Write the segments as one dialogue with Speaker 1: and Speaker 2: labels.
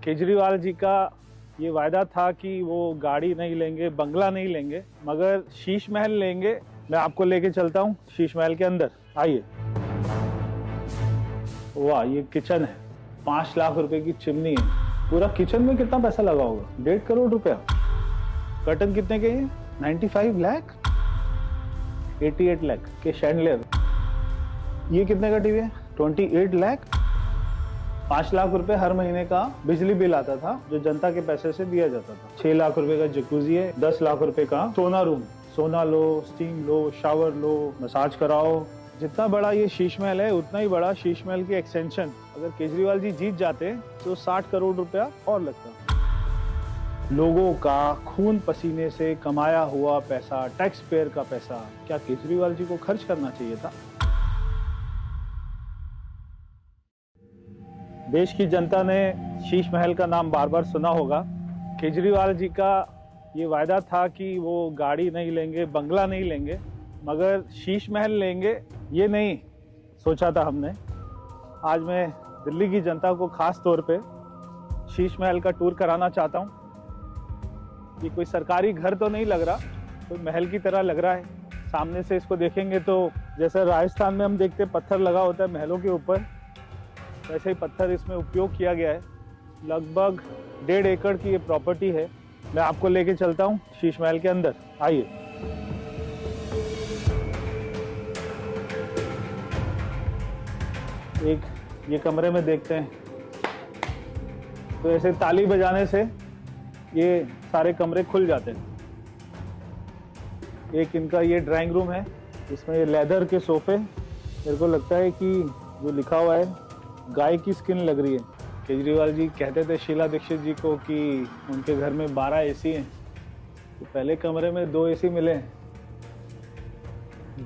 Speaker 1: केजरीवाल जी का ये वायदा था कि वो गाड़ी नहीं लेंगे, बंगला नहीं लेंगे, मगर शीश महल लेंगे। मैं आपको लेके चलता हूँ शीश महल के अंदर, आइए। वाह, ये किचन है, 5 लाख रुपए की चिमनी है। पूरा किचन में कितना पैसा लगा होगा? 1.5 करोड़ रुपया। कर्टन कितने के हैं? 95 लाख, 88 लाख के शैंडलियर। ये कितने का टीवी है? 28 लाख। 5 लाख रुपए हर महीने का बिजली बिल आता था, जो जनता के पैसे से दिया जाता था। 6 लाख रुपए का जकूजी है, 10 लाख रुपए का सोना रूम। सोना लो, स्टीम लो, शावर लो, मसाज कराओ। जितना बड़ा ये शीश महल है, उतना ही बड़ा शीश महल की एक्सटेंशन। अगर केजरीवाल जी जीत जाते तो 60 करोड़ रुपया और लगता। लोगों का खून पसीने से कमाया हुआ पैसा, टैक्स पेयर का पैसा, क्या केजरीवाल जी को खर्च करना चाहिए था? देश की जनता ने शीश महल का नाम बार बार सुना होगा। केजरीवाल जी का ये वायदा था कि वो गाड़ी नहीं लेंगे, बंगला नहीं लेंगे, मगर शीश महल लेंगे, ये नहीं सोचा था हमने। आज मैं दिल्ली की जनता को खास तौर पे शीश महल का टूर कराना चाहता हूँ। ये कोई सरकारी घर तो नहीं लग रहा, कोई महल की तरह लग रहा है। सामने से इसको देखेंगे तो जैसे राजस्थान में हम देखते पत्थर लगा होता है महलों के ऊपर, वैसे ही पत्थर इसमें उपयोग किया गया है। लगभग 1.5 एकड़ की ये प्रॉपर्टी है। मैं आपको लेके चलता हूँ शीश महल के अंदर, आइए। एक ये कमरे में देखते हैं, तो ऐसे ताली बजाने से ये सारे कमरे खुल जाते हैं। एक इनका ये ड्राइंग रूम है, इसमें ये लेदर के सोफे। मेरे को लगता है कि जो लिखा हुआ है गाय की स्किन लग रही है। केजरीवाल जी कहते थे शीला दीक्षित जी को कि उनके घर में 12 एसी हैं, तो पहले कमरे में 2 एसी मिले।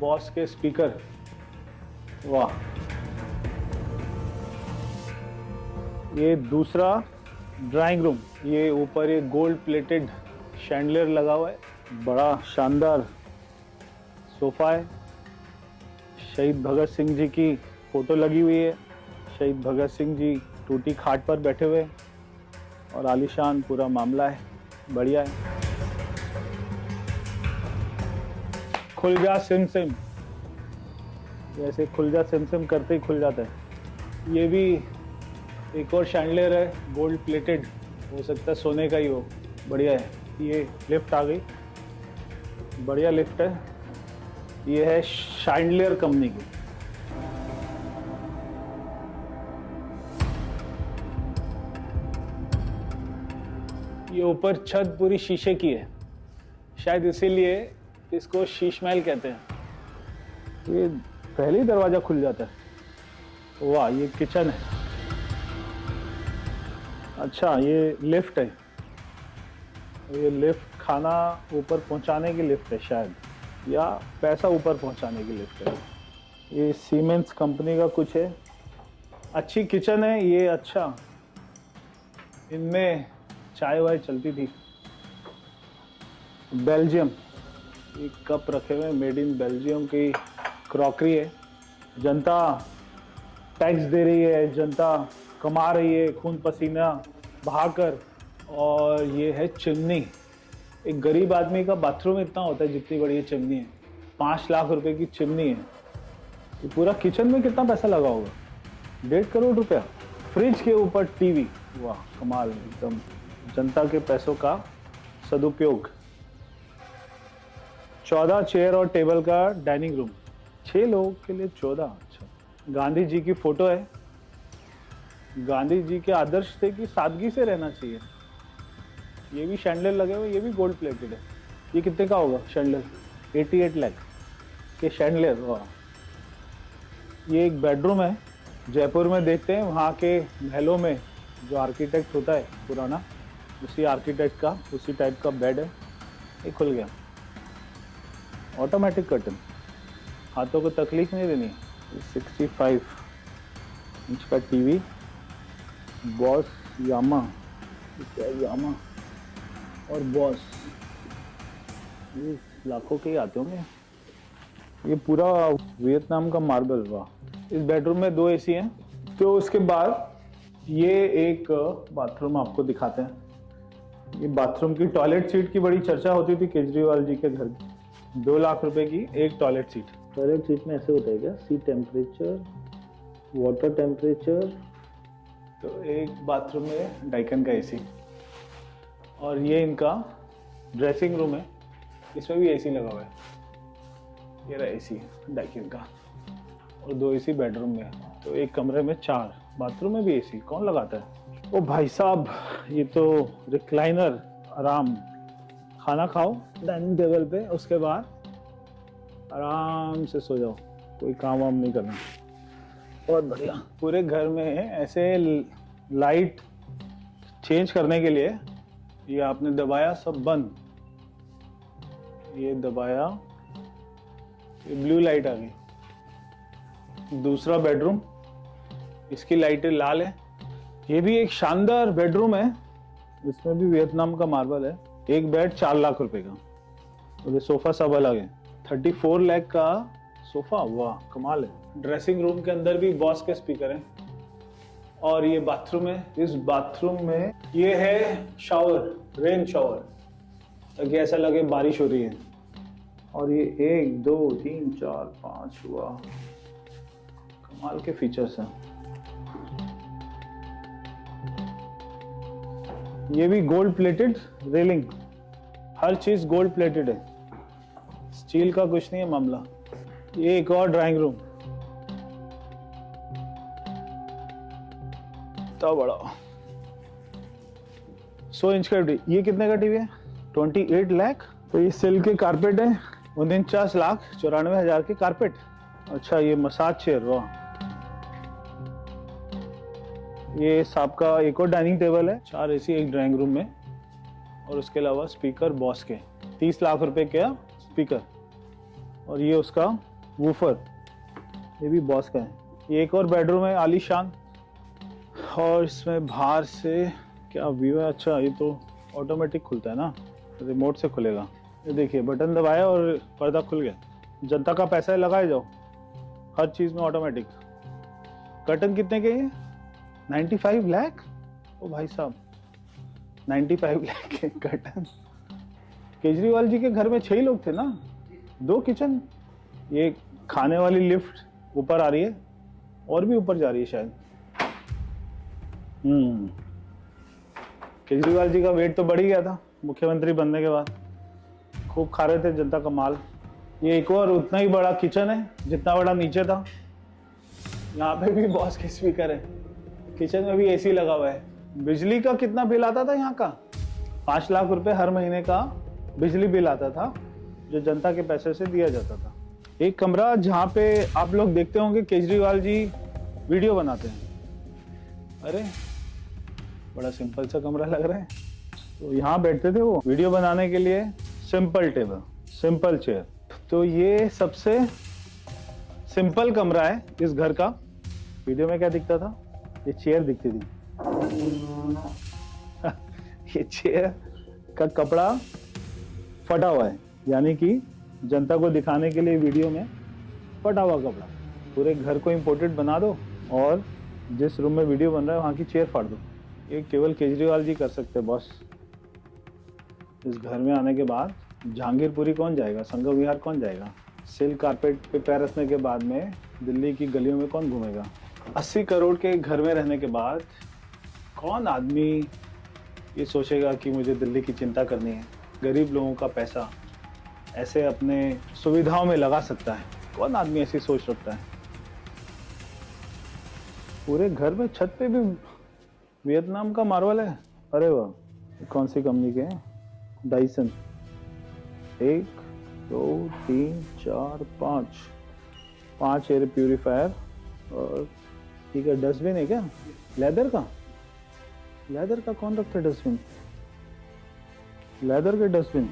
Speaker 1: बॉस के स्पीकर, वाह। ये दूसरा ड्राइंग रूम, ये ऊपर ये गोल्ड प्लेटेड शैंडलियर लगा हुआ है, बड़ा शानदार सोफा है। शहीद भगत सिंह जी की फोटो लगी हुई है। शहीद भगत सिंह जी टूटी खाट पर बैठे हुए और आलीशान पूरा मामला है, बढ़िया है। खुल जा सिम सिम, जैसे खुल जा सिम सिम करते ही खुल जाता है। ये भी एक और शैंडलियर है, गोल्ड प्लेटेड, हो सकता है सोने का ही हो, बढ़िया है। ये लिफ्ट आ गई, बढ़िया लिफ्ट है। ये है शैंडलियर कंपनी की। ये ऊपर छत पूरी शीशे की है, शायद इसीलिए इसको शीश महल कहते हैं। ये पहले ही दरवाजा खुल जाता है। वाह, ये किचन है। अच्छा, ये लिफ्ट है। ये लिफ्ट खाना ऊपर पहुंचाने की लिफ्ट है शायद, या पैसा ऊपर पहुंचाने की लिफ्ट है। ये सीमेंस कंपनी का कुछ है। अच्छी किचन है ये। अच्छा, इनमें चाय वाय चलती थी। बेल्जियम, एक कप रखे हुए, मेड इन बेल्जियम की क्रॉकरी है। जनता टैक्स दे रही है, जनता कमा रही है खून पसीना बहाकर। और ये है चिमनी। एक गरीब आदमी का बाथरूम इतना होता है जितनी बड़ी ये चिमनी है। 5 लाख रुपए की चिमनी है। ये पूरा किचन में कितना पैसा लगा होगा? 1.5 करोड़ रुपया। फ्रिज के ऊपर टीवी, वाह कमाल, एकदम जनता के पैसों का सदुपयोग। 14 चेयर और टेबल का डाइनिंग रूम, 6 लोगों के लिए 14। अच्छा, गांधी जी की फोटो है। गांधी जी के आदर्श थे कि सादगी से रहना चाहिए। ये भी शैंडलियर लगे हुए, ये भी गोल्ड प्लेटेड है। ये कितने का होगा शैंडलियर? 88 लाख के शैंडलियर, वाह। ये एक बेडरूम है, जयपुर में देखते हैं वहाँ के महलों में जो आर्किटेक्ट होता है पुराना, उसी आर्किटेक्ट का उसी टाइप का बेड है। ये खुल गया, ऑटोमेटिक कर्टन, हाथों को तकलीफ नहीं देनी। 65 इंच का टीवी, बॉस यामा, क्या यामा और बॉस, ये लाखों के ही आते होंगे। ये पूरा वियतनाम का मार्बल, वाह। इस बेडरूम में 2 एसी हैं। तो उसके बाद ये एक बाथरूम आपको दिखाते हैं। ये बाथरूम की टॉयलेट सीट की बड़ी चर्चा होती थी केजरीवाल जी के घर की। 2 लाख रुपए की एक टॉयलेट सीट। टॉयलेट सीट में ऐसे होता है क्या? सी टेम्परेचर, वाटर टेम्परेचर। तो एक बाथरूम में डाइकन का एसी, और ये इनका ड्रेसिंग रूम है, इसमें भी एसी लगा हुआ है। ये रहा एसी डाइकन का, और 2 एसी बेडरूम में। तो एक कमरे में 4, बाथरूम में भी एसी। कौन लगाता है? ओ भाई साहब, ये तो रिक्लाइनर, आराम। खाना खाओ डाइनिंग टेबल पे, उसके बाद आराम से सो जाओ, कोई काम वाम नहीं करना। बहुत बढ़िया। पूरे घर में ऐसे लाइट चेंज करने के लिए ये आपने दबाया, सब बंद। ये दबाया, ये ब्लू लाइट आ गई। दूसरा बेडरूम, इसकी लाइटें लाल है। ये भी एक शानदार बेडरूम है, इसमें भी वियतनाम का मार्बल है। एक बेड 4 लाख रुपए का, और ये सोफा सब अलग है। 34 लाख का सोफा, वाह कमाल है। ड्रेसिंग रूम के अंदर भी बॉस के स्पीकर हैं, और ये बाथरूम है। इस बाथरूम में ये है शावर, रेन शावर, ताकि ऐसा लगे बारिश हो रही है। और ये 1 2 3 4 5, वाह कमाल के फीचर्स हैं। ये भी गोल्ड प्लेटेड रेलिंग, हर चीज गोल्ड प्लेटेड है, स्टील का कुछ नहीं है मामला। ये एक और ड्राइंग रूम, तो बड़ा 100 इंच का टीवी। ये कितने का टीवी है? 28 लाख। तो ये सिल्क के कारपेट है, 49,94,000 के कारपेट। अच्छा, ये मसाज चेयर, वाह। ये सांप का एक और डाइनिंग टेबल है, 4 एसी एक ड्राइंग रूम में, और उसके अलावा स्पीकर बॉस के 30 लाख रुपए का स्पीकर। और ये उसका वूफर, ये भी बॉस का है। ये एक और बेडरूम है आलीशान, और इसमें बाहर से क्या व्यू है। अच्छा, ये तो ऑटोमेटिक खुलता है ना, रिमोट से खुलेगा। ये देखिए, बटन दबाया और पर्दा खुल गया। जनता का पैसा है, लगाए जाओ, हर चीज में ऑटोमेटिक। कर्टन कितने के हैं? 95 लाख। ओ भाई साहब, 95 लाख के कर्टन। केजरीवाल जी के घर में 6 लोग थे ना, 2 किचन। ये खाने वाली लिफ्ट ऊपर आ रही है, और भी ऊपर जा रही है शायद। केजरीवाल जी का वेट तो बढ़ ही गया था मुख्यमंत्री बनने के बाद, खूब खा रहे थे जनता का माल। ये एक और उतना ही बड़ा किचन है जितना बड़ा नीचे था। यहाँ पे भी बॉस के स्पीकर है, किचन में भी एसी लगा हुआ है। बिजली का कितना बिल आता था यहाँ का? 5 लाख रुपए हर महीने का बिजली बिल आता था, जो जनता के पैसे से दिया जाता था। एक कमरा जहाँ पे आप लोग देखते होंगे केजरीवाल जी वीडियो बनाते हैं। अरे बड़ा सिंपल सा कमरा लग रहा है। तो यहाँ बैठते थे वो वीडियो बनाने के लिए। Simple table, simple chair. तो ये सबसे सिंपल कमरा है इस घर का। वीडियो में क्या दिखता था? ये चेयर दिखती थी। ये चेयर का कपड़ा फटा हुआ है, यानी कि जनता को दिखाने के लिए वीडियो में फटा हुआ कपड़ा। पूरे घर को इम्पोर्टेड बना दो, और जिस रूम में वीडियो बन रहा है वहाँ की चेयर फाड़ दो। ये केवल केजरीवाल जी कर सकते हैं बॉस। इस घर में आने के बाद जहांगीरपुरी कौन जाएगा, संगम विहार कौन जाएगा? सिल्क कारपेट पे पैर रखने के बाद में दिल्ली की गलियों में कौन घूमेगा? 80 करोड़ के घर में रहने के बाद कौन आदमी ये सोचेगा कि मुझे दिल्ली की चिंता करनी है? गरीब लोगों का पैसा ऐसे अपने सुविधाओं में लगा सकता है? कौन आदमी ऐसी सोच रखता है? पूरे घर में छत पे भी वियतनाम का मार्बल है। अरे वाह, कौन सी कंपनी के हैं? डाइसन। 1 2 3 4 5 air purifier. और ठीक है, डस्टबिन है क्या? लेदर का? लेदर का कौन रखता है डस्टबिन? लेदर के डस्टबिन।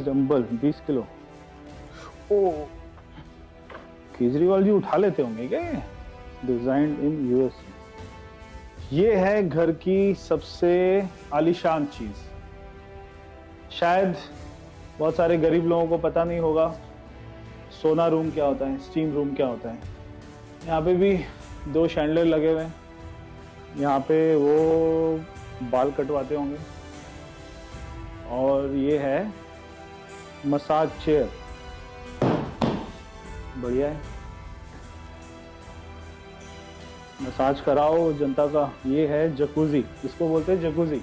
Speaker 1: Dumbbell 20 kilo. ओ, केजरीवाल जी उठा लेते होंगे क्या? Designed in US. ये है घर की सबसे आलीशान चीज। शायद बहुत सारे गरीब लोगों को पता नहीं होगा, सोना रूम क्या होता है, स्टीम रूम क्या होता है। यहाँ पे भी 2 शैंडलर लगे हुए हैं। यहाँ पे वो बाल कटवाते होंगे। और ये है मसाज चेयर, बढ़िया है, मसाज कराओ जनता का। ये है जकूजी, इसको बोलते हैं जकूजी।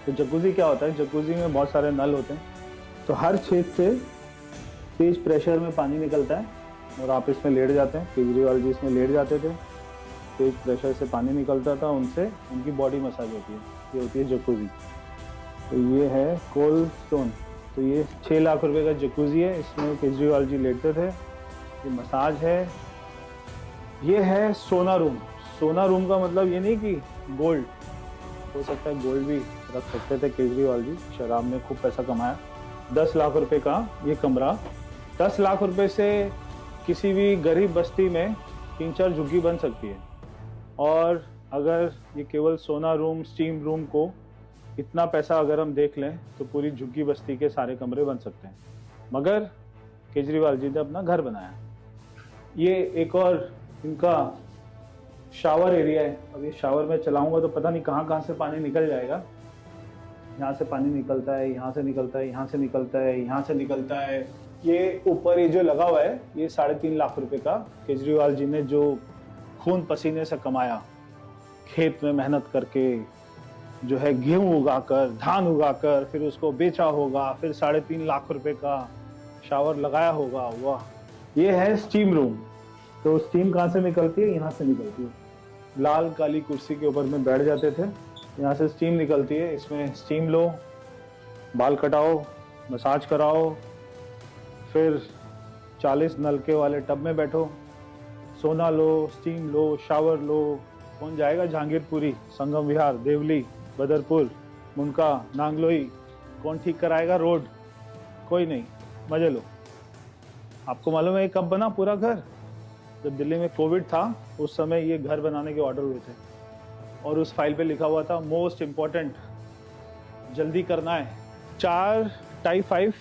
Speaker 1: तो जकूजी क्या होता है, जकूजी में बहुत सारे नल होते हैं, तो हर छेद से तेज प्रेशर में पानी निकलता है और आप इसमें लेट जाते हैं। केजरीवाल जी इसमें लेट जाते थे, तेज प्रेशर से पानी निकलता था, उनसे उनकी बॉडी मसाज होती है। ये होती है जकूजी। तो ये है कोल्ड स्टोन, तो ये 6 लाख रुपए का जकूजी है, इसमें केजरीवाल जी लेटते थे। ये मसाज है। ये है सोना रूम। सोना रूम का मतलब ये नहीं कि गोल्ड, हो सकता है गोल्ड भी रख सकते थे केजरीवाल जी, शराब में खूब पैसा कमाया। 10 लाख रुपए का ये कमरा, 10 लाख रुपए से किसी भी गरीब बस्ती में 3-4 झुग्गी बन सकती है। और अगर ये केवल सोना रूम, स्टीम रूम को इतना पैसा अगर हम देख लें तो पूरी झुग्गी बस्ती के सारे कमरे बन सकते हैं। मगर केजरीवाल जी ने अपना घर बनाया। ये एक और इनका शावर एरिया है। अब ये शावर में चलाऊंगा तो पता नहीं कहाँ कहाँ से पानी निकल जाएगा। यहाँ से पानी निकलता है, यहाँ से निकलता है, यहाँ से निकलता है, यहाँ से निकलता है। ये ऊपर ये जो लगा हुआ है ये 3.5 लाख रुपए का केजरीवाल जी ने जो खून पसीने से कमाया, खेत में मेहनत करके जो है गेहूं उगाकर, धान उगाकर, फिर उसको बेचा होगा, फिर 3.5 लाख रुपए का शावर लगाया होगा। वाह। ये है स्टीम रूम। तो स्टीम कहाँ से निकलती है, यहाँ से निकलती है। लाल काली कुर्सी के ऊपर में बैठ जाते थे, यहाँ से स्टीम निकलती है। इसमें स्टीम लो, बाल कटाओ, मसाज कराओ, फिर 40 नलके वाले टब में बैठो, सोना लो, स्टीम लो, शावर लो। कौन जाएगा जहांगीरपुरी, संगम विहार, देवली, बदरपुर, मुनका, नांगलोई? कौन ठीक कराएगा रोड? कोई नहीं, मजे लो। आपको मालूम है ये कब बना पूरा घर? जब दिल्ली में कोविड था उस समय ये घर बनाने के ऑर्डर हुए थे और उस फाइल पे लिखा हुआ था मोस्ट इम्पोर्टेंट, जल्दी करना है। 4 टाइप 5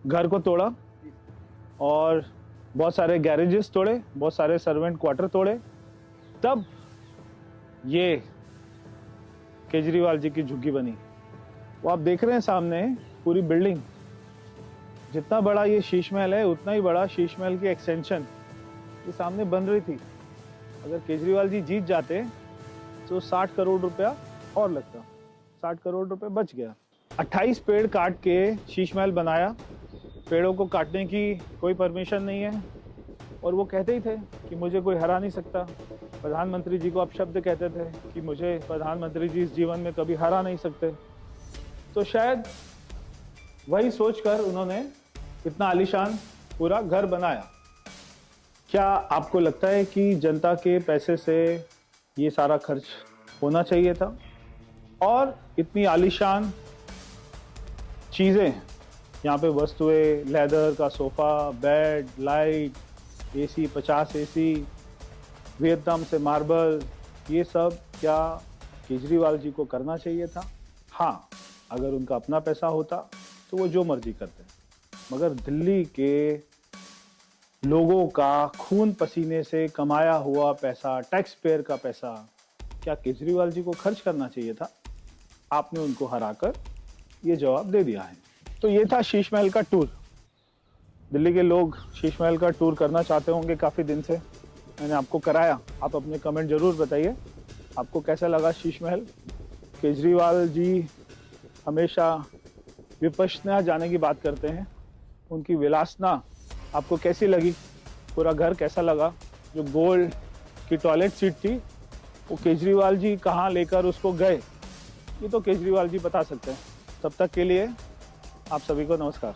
Speaker 1: घर को तोड़ा और बहुत सारे गैरेजेस तोड़े, बहुत सारे सर्वेंट क्वार्टर तोड़े, तब ये केजरीवाल जी की झुग्गी बनी। वो आप देख रहे हैं सामने पूरी बिल्डिंग। जितना बड़ा ये शीश महल है उतना ही बड़ा शीश महल की एक्सटेंशन ये सामने बन रही थी। अगर केजरीवाल जी जीत जाते तो 60 करोड़ रुपया और लगता, 60 करोड़ रुपए बच गया। 28 पेड़ काट के शीश महल बनाया। पेड़ों को काटने की कोई परमिशन नहीं है और वो कहते ही थे कि मुझे कोई हरा नहीं सकता। प्रधानमंत्री जी को आप शब्द कहते थे कि मुझे प्रधानमंत्री जी इस जीवन में कभी हरा नहीं सकते। तो शायद वही सोचकर उन्होंने इतना आलीशान पूरा घर बनाया। क्या आपको लगता है कि जनता के पैसे से ये सारा खर्च होना चाहिए था? और इतनी आलीशान चीज़ें, यहाँ पे वस्तुएं, लेदर का sofa, bed, light, AC, 50 AC, Vietnam से मार्बल, ये सब क्या केजरीवाल जी को करना चाहिए था? हाँ, अगर उनका अपना पैसा होता तो वो जो मर्जी करते, मगर दिल्ली के लोगों का खून पसीने से कमाया हुआ पैसा, टैक्स पेयर का पैसा, क्या केजरीवाल जी को खर्च करना चाहिए था? आपने उनको हराकर ये जवाब दे दिया है। तो ये था शीश महल का टूर। दिल्ली के लोग शीश महल का टूर करना चाहते होंगे काफ़ी दिन से, मैंने आपको कराया। आप अपने कमेंट ज़रूर बताइए आपको कैसा लगा शीश महल। केजरीवाल जी हमेशा विपश्यना जाने की बात करते हैं, उनकी विलासना आपको कैसी लगी? पूरा घर कैसा लगा? जो गोल्ड की टॉयलेट सीट थी वो केजरीवाल जी कहाँ लेकर उसको गए, ये तो केजरीवाल जी बता सकते हैं। तब तक के लिए आप सभी को नमस्कार।